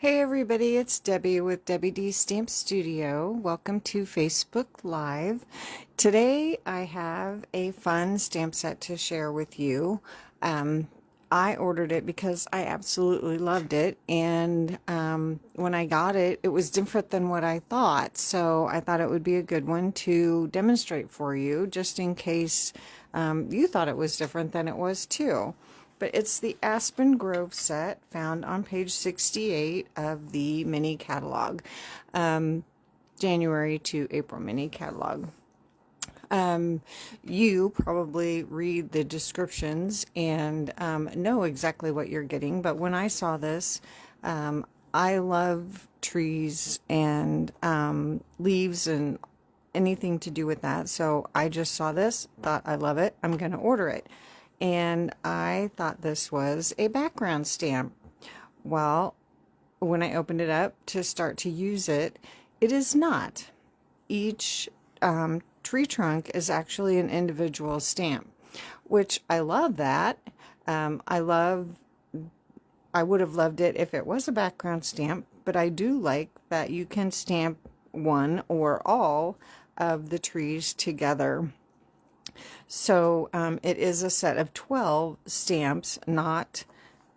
Hey everybody, it's Debbie with Debbie D Stamp Studio. Welcome to Facebook Live. Today I have a fun stamp set to share with you. I ordered it because I absolutely loved it, and when I got it, it was different than what I thought, so I thought it would be a good one to demonstrate for you, just in case you thought it was different than it was too. But it's the Aspen Grove set found on page 68 of the mini catalog, January to April mini catalog. You probably read the descriptions and know exactly what you're getting, but when I saw this, I love trees and leaves and anything to do with that, so I just saw this, thought I love it, I'm going to order it. And I thought this was a background stamp. Well, when I opened it up to start to use it, it is not. Each tree trunk is actually an individual stamp, which I love that. I would have loved it if it was a background stamp, but I do like that you can stamp one or all of the trees together. So it is a set of 12 stamps, not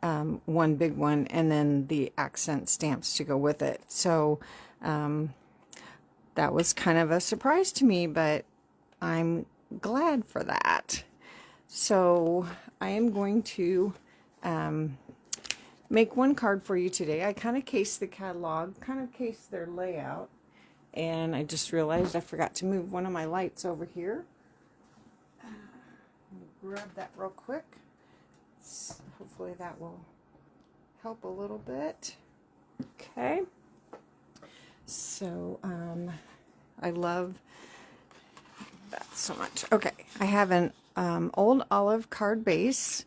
one big one, and then the accent stamps to go with it. So that was kind of a surprise to me, but I'm glad for that. So I am going to make one card for you today. I kind of cased the catalog, kind of cased their layout, and I just realized I forgot to move one of my lights over here. Grab that real quick. Hopefully that will help a little bit. Okay. So I love that so much. Okay, I have an old olive card base,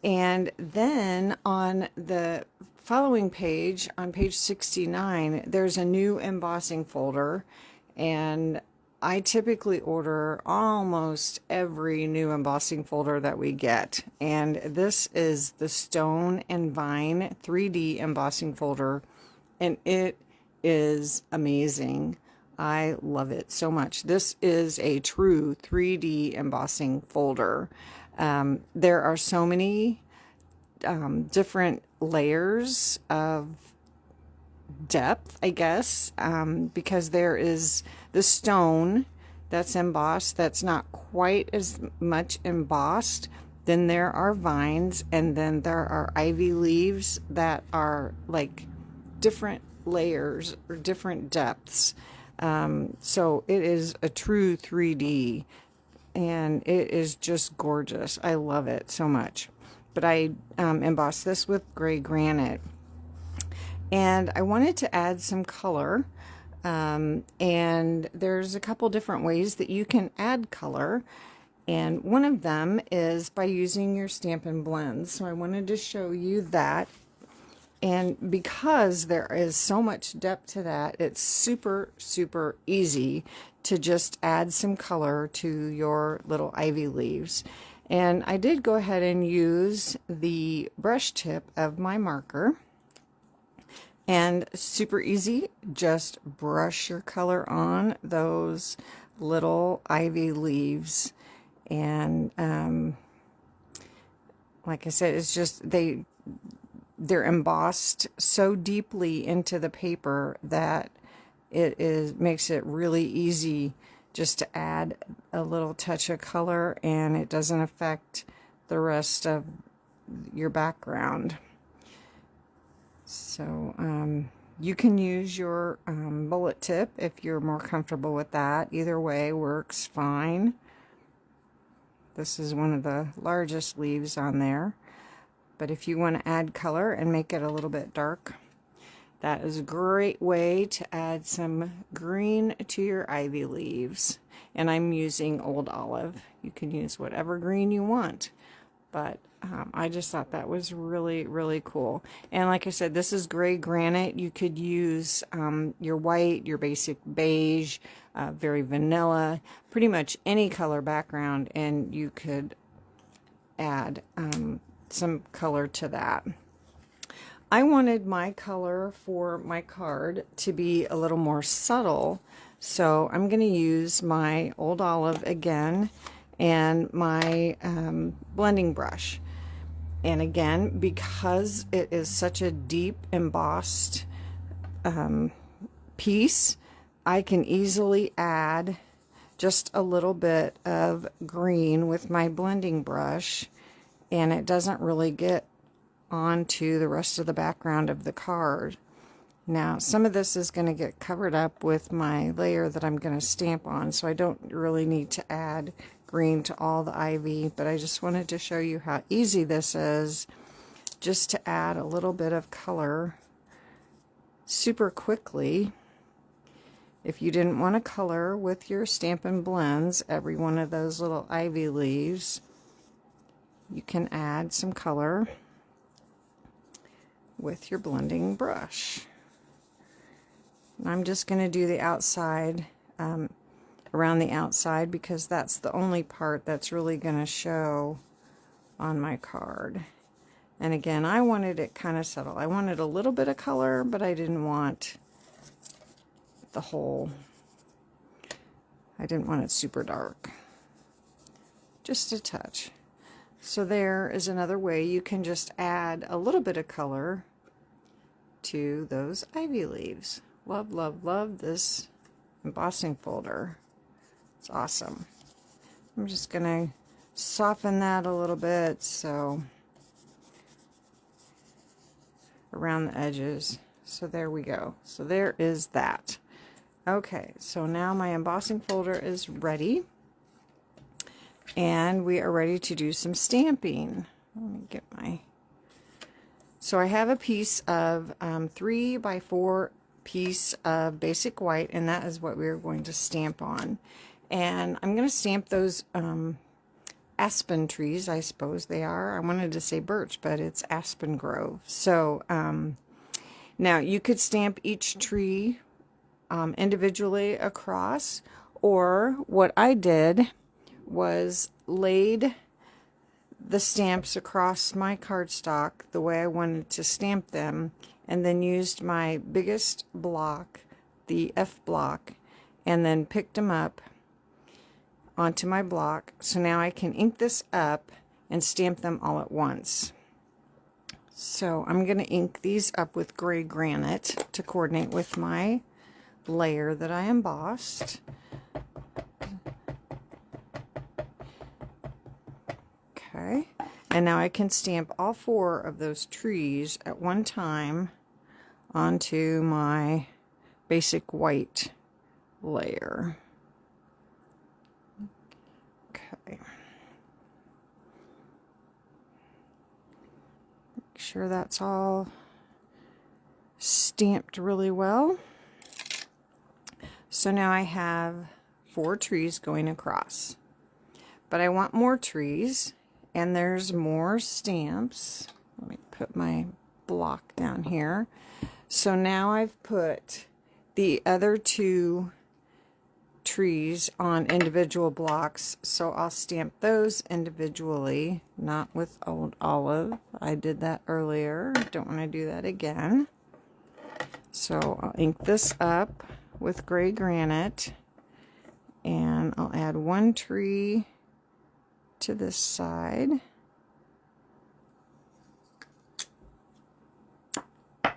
and then on the following page, on page 69, there's a new embossing folder, and I typically order almost every new embossing folder that we get, and this is the Stone and Vine 3D embossing folder, and it is amazing. I love it so much. This is a true 3D embossing folder. There are so many different layers of depth, I guess, because there is the stone that's embossed that's not quite as much embossed. Then there are vines, and then there are ivy leaves that are like different layers or different depths. So it is a true 3D, and it is just gorgeous. I love it so much. But I embossed this with gray granite. And I wanted to add some color, and there's a couple different ways that you can add color, and one of them is by using your Stampin' blends. So I wanted to show you that, and because there is so much depth to that, it's super easy to just add some color to your little ivy leaves. And I did go ahead and use the brush tip of my marker. And super easy, just brush your color on those little ivy leaves. And like I said, it's just they're embossed so deeply into the paper that makes it really easy just to add a little touch of color, and it doesn't affect the rest of your background. So you can use your bullet tip if you're more comfortable with that. Either way works fine. This is one of the largest leaves on there. But if you want to add color and make it a little bit dark, that is a great way to add some green to your ivy leaves. And I'm using old olive. You can use whatever green you want. But I just thought that was really cool. And like I said, this is gray granite. You could use your white, your basic beige, very vanilla, pretty much any color background, and you could add some color to that. I wanted my color for my card to be a little more subtle, so I'm going to use my Old Olive again and my blending brush. And again, because it is such a deep embossed piece, I can easily add just a little bit of green with my blending brush, and it doesn't really get onto the rest of the background of the card. Now, some of this is going to get covered up with my layer that I'm going to stamp on, so I don't really need to add green to all the ivy, but I just wanted to show you how easy this is, just to add a little bit of color super quickly. If you didn't want to color with your Stampin' Blends every one of those little ivy leaves, you can add some color with your blending brush. And I'm just going to do the outside, around the outside, because that's the only part that's really going to show on my card. And again, I wanted it kind of subtle. I wanted a little bit of color, but I didn't want the whole, I didn't want it super dark. Just a touch. So there is another way you can just add a little bit of color to those ivy leaves. Love, love, love this embossing folder. It's awesome. I'm just going to soften that a little bit, so around the edges. So there we go. So there is that. Okay, so now my embossing folder is ready, and we are ready to do some stamping. Let me get my... So I have a piece of 3 by 4 piece of basic white, and that is what we're going to stamp on. And I'm going to stamp those aspen trees, I suppose they are. I wanted to say birch, but it's Aspen Grove. So now you could stamp each tree individually across, or what I did was laid the stamps across my cardstock the way I wanted to stamp them, and then used my biggest block, the F block, and then picked them up onto my block. So now I can ink this up and stamp them all at once. So I'm going to ink these up with gray granite to coordinate with my layer that I embossed. Okay, and now I can stamp all 4 of those trees at one time onto my basic white layer. Okay. Make sure that's all stamped really well. So now I have 4 trees going across, but I want more trees, and there's more stamps. Let me put my block down here. So now I've put the other 2 trees on individual blocks, so I'll stamp those individually, not with Old Olive. I did that earlier. Don't want to do that again. So I'll ink this up with gray granite, and I'll add 1 tree to this side,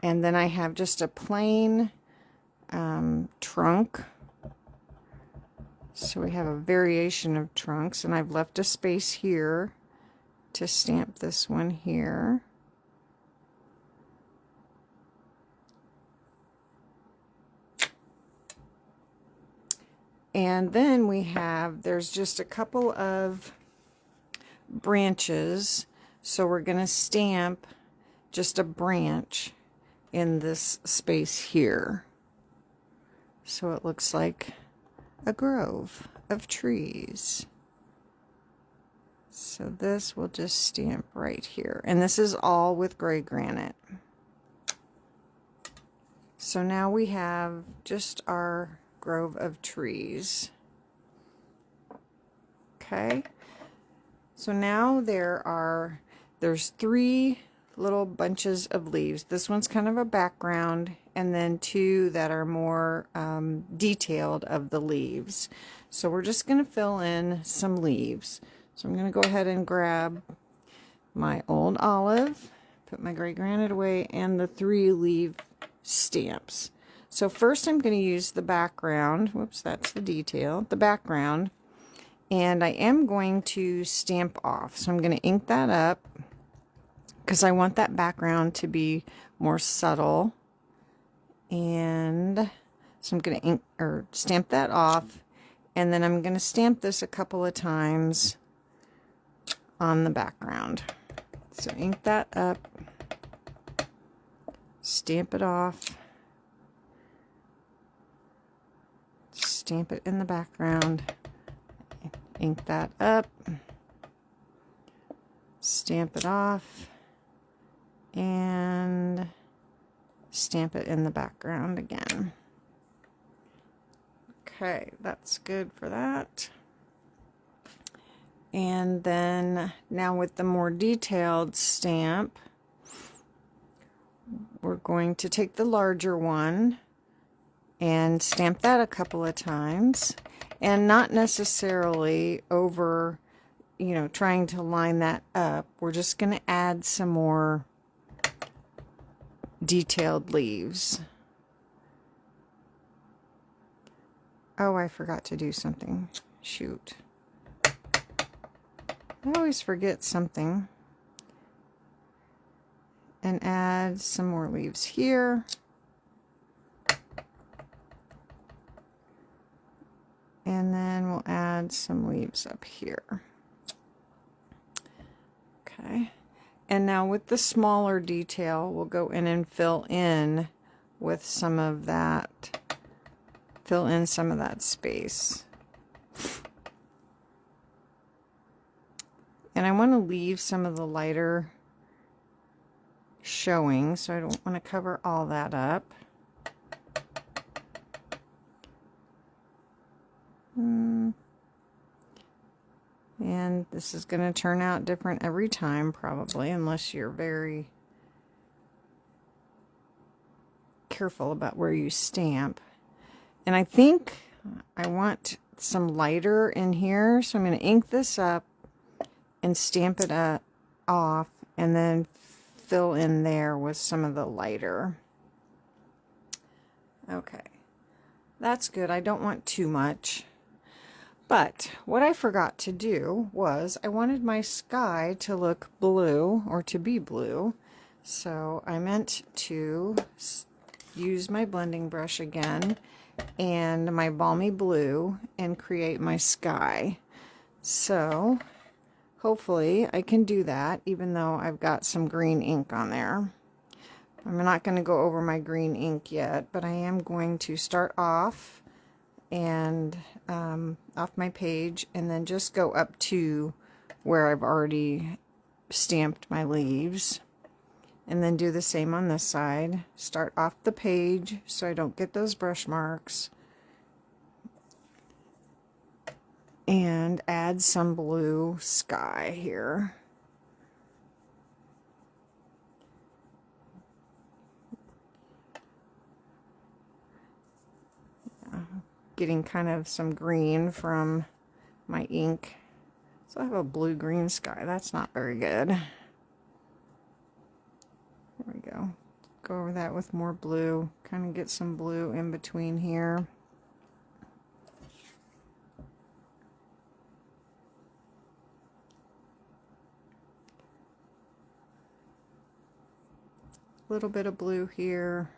and then I have just a plain trunk. So we have a variation of trunks, and I've left a space here to stamp this one here. And then we have, there's just a couple of branches, so we're going to stamp just a branch in this space here, so it looks like a grove of trees. So this will just stamp right here, and this is all with gray granite. So now we have just our grove of trees. Okay, so now there's 3 little bunches of leaves. This one's kind of a background, and then two that are more detailed of the leaves. So we're just going to fill in some leaves. So I'm going to go ahead and grab my old olive, put my gray granite away, and the 3-leaf stamps. So first I'm going to use the background. Whoops, that's the detail. The background. And I am going to stamp off. So I'm going to ink that up because I want that background to be more subtle. And so I'm going to ink or stamp that off. And then I'm going to stamp this a couple of times on the background. So ink that up, stamp it off, stamp it in the background, ink that up, stamp it off, and stamp it in the background again. Okay, that's good for that. And then now with the more detailed stamp, we're going to take the larger one and stamp that a couple of times, and not necessarily over, you know, trying to line that up. We're just going to add some more detailed leaves. Oh, I forgot to do something. Shoot. I always forget something. And add some more leaves here. And then we'll add some leaves up here. Okay. And now with the smaller detail, we'll go in and fill in with some of that, fill in some of that space. And I want to leave some of the lighter showing, so I don't want to cover all that up. And this is going to turn out different every time, probably, unless you're very careful about where you stamp. And I think I want some lighter in here, so I'm going to ink this up and stamp it off, and then fill in there with some of the lighter. Okay, that's good. I don't want too much. But what I forgot to do was I wanted my sky to look blue, or to be blue. So I meant to use my blending brush again and my balmy blue and create my sky. So hopefully I can do that, even though I've got some green ink on there. I'm not going to go over my green ink yet, but I am going to start off and off my page, and then just go up to where I've already stamped my leaves, and then do the same on this side. Start off the page so I don't get those brush marks, and add some blue sky here. Getting kind of some green from my ink. So I have a blue-green sky. That's not very good. There we go. Go over that with more blue. Kind of get some blue in between here. A little bit of blue here.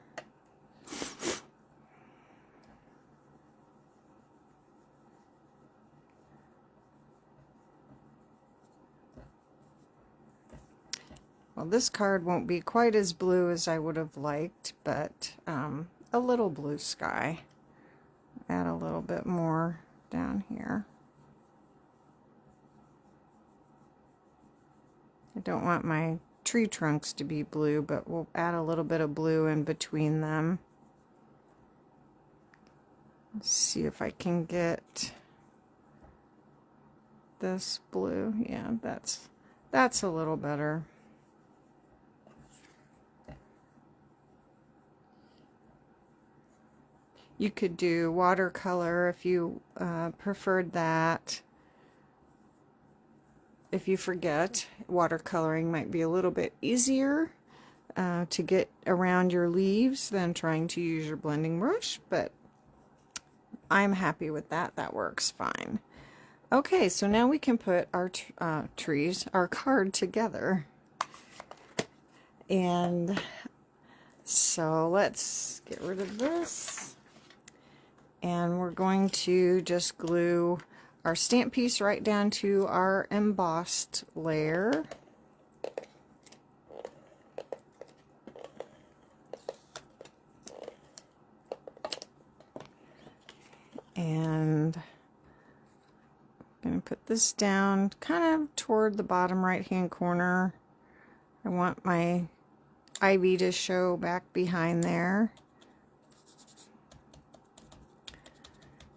Well, this card won't be quite as blue as I would have liked, but a little blue sky. Add a little bit more down here. I don't want my tree trunks to be blue, but we'll add a little bit of blue in between them. Let's see if I can get this blue. Yeah, that's a little better. You could do watercolor if you preferred that. If you forget, watercoloring might be a little bit easier to get around your leaves than trying to use your blending brush, but I'm happy with that. That works fine. Okay, so now we can put our our card together. And so let's get rid of this. And we're going to just glue our stamp piece right down to our embossed layer. And I'm going to put this down kind of toward the bottom right hand corner. I want my ivy to show back behind there.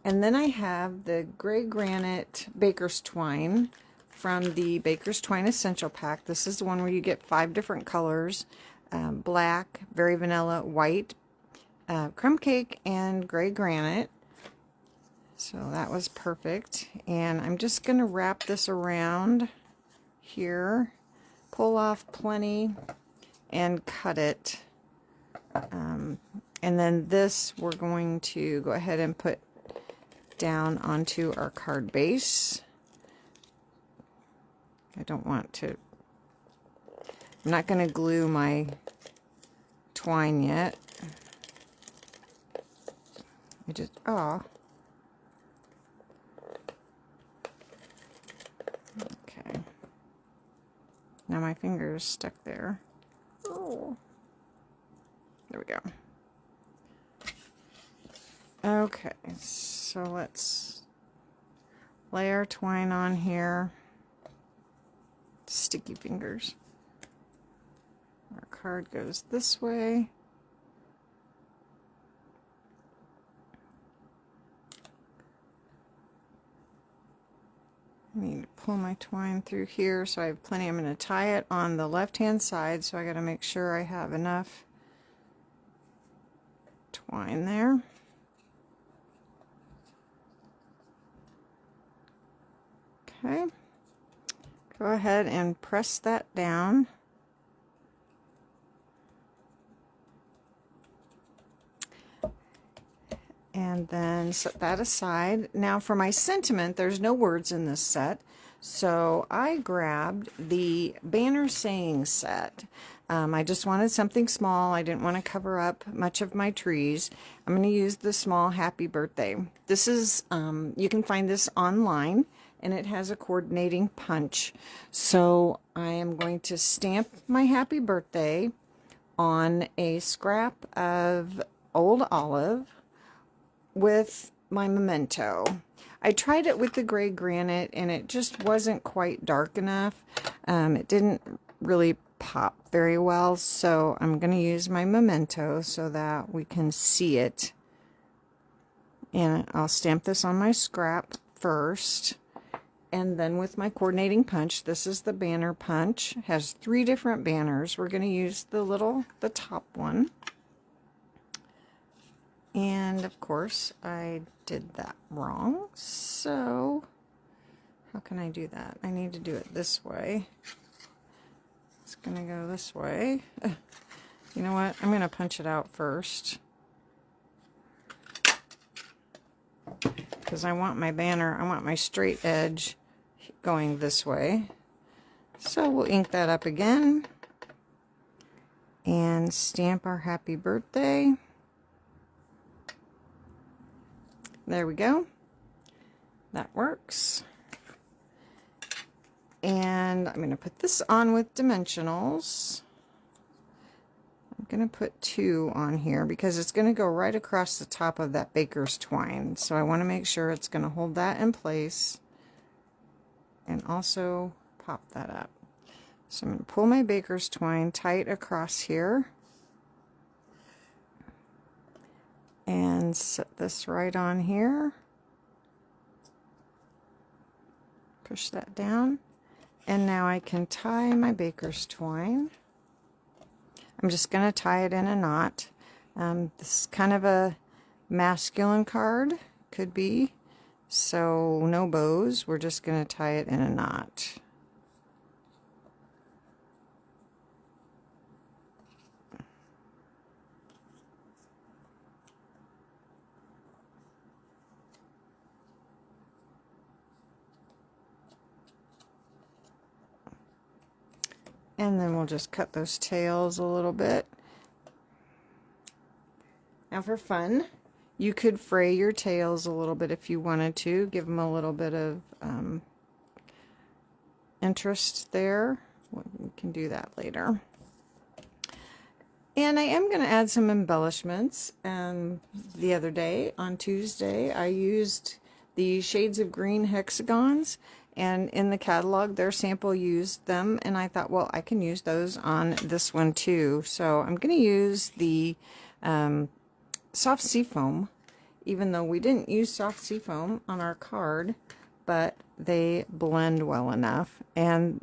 And then I have the gray granite baker's twine from the Baker's Twine Essential Pack. This is the one where you get 5 different colors: black, very vanilla, white, crumb cake, and gray granite. So that was perfect. And I'm just going to wrap this around here, pull off plenty, and cut it. And then this we're going to go ahead and put down onto our card base. I don't want to, I'm not going to glue my twine yet. I just, oh. Okay. Now my finger is stuck there. Oh. There we go. Okay, so let's lay our twine on here. Sticky fingers. Our card goes this way. I need to pull my twine through here so I have plenty. I'm going to tie it on the left hand side, so I got to make sure I have enough twine there. Okay, go ahead and press that down. And then set that aside. Now for my sentiment, there's no words in this set, so I grabbed the banner saying set. I just wanted something small. I didn't want to cover up much of my trees. I'm going to use the small happy birthday. This is, you can find this online, and it has a coordinating punch. So I am going to stamp my happy birthday on a scrap of old olive with my memento. I tried it with the gray granite and it just wasn't quite dark enough. It didn't really pop very well, so I'm going to use my memento so that we can see it. And I'll stamp this on my scrap first, and then with my coordinating punch, this is the banner punch. It has 3 different banners. We're going to use the top one. And of course I did that wrong, so how can I do that? I need to do it this way. It's gonna go this way. You know what? I'm gonna punch it out first, because I want my banner, I want my straight edge going this way. So we'll ink that up again and stamp our happy birthday. There we go. That works. And I'm going to put this on with dimensionals. I'm going to put 2 on here because it's going to go right across the top of that baker's twine. So I want to make sure it's going to hold that in place and also pop that up. So I'm going to pull my baker's twine tight across here and set this right on here. Push that down. And now I can tie my baker's twine. I'm just going to tie it in a knot. This is kind of a masculine card, could be. So no bows, we're just going to tie it in a knot. And then we'll just cut those tails a little bit. Now for fun, you could fray your tails a little bit if you wanted to. Give them a little bit of interest there. We can do that later. And I am going to add some embellishments. The other day, on Tuesday, I used the Shades of Green hexagons. And in the catalog, their sample used them. And I thought, well, I can use those on this one too. So I'm going to use the soft seafoam, even though we didn't use soft seafoam on our card, but they blend well enough and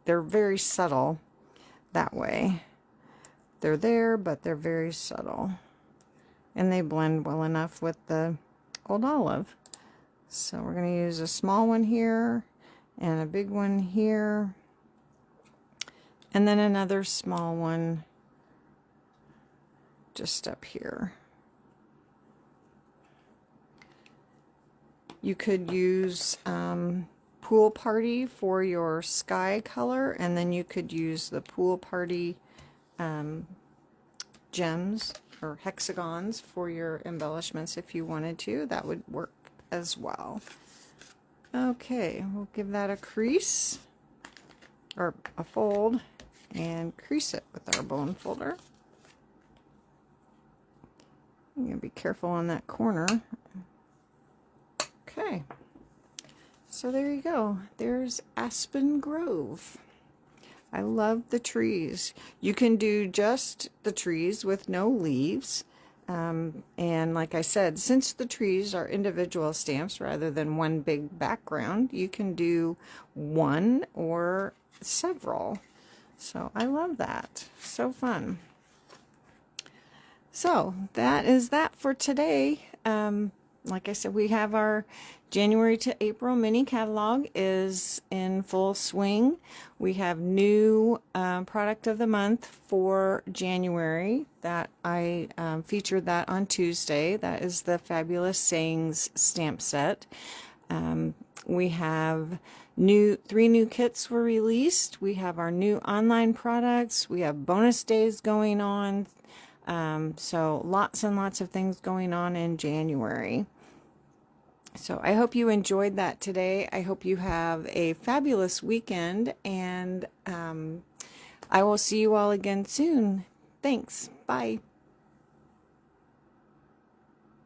they're very subtle that way. They're there, but they're very subtle, and they blend well enough with the Old Olive. So we're going to use a small one here and a big one here, and then another small one just up here. You could use Pool Party for your sky color, and then you could use the Pool Party gems or hexagons for your embellishments if you wanted to. That would work as well. Okay, we'll give that a crease or a fold and crease it with our bone folder. I'm going to be careful on that corner. Okay, so there you go. There's Aspen Grove. I love the trees. You can do just the trees with no leaves. And like I said, since the trees are individual stamps rather than one big background, you can do one or several. So I love that. So fun. So that is that for today. Like I said, we have our January to April mini catalog is in full swing. We have new product of the month for January that I featured that on Tuesday. That is the Fabulous Sayings stamp set. We have three new kits were released. We have our new online products. We have bonus days going on. So lots and lots of things going on in January. So I hope you enjoyed that today. I hope you have a fabulous weekend, and I will see you all again soon. Thanks. Bye.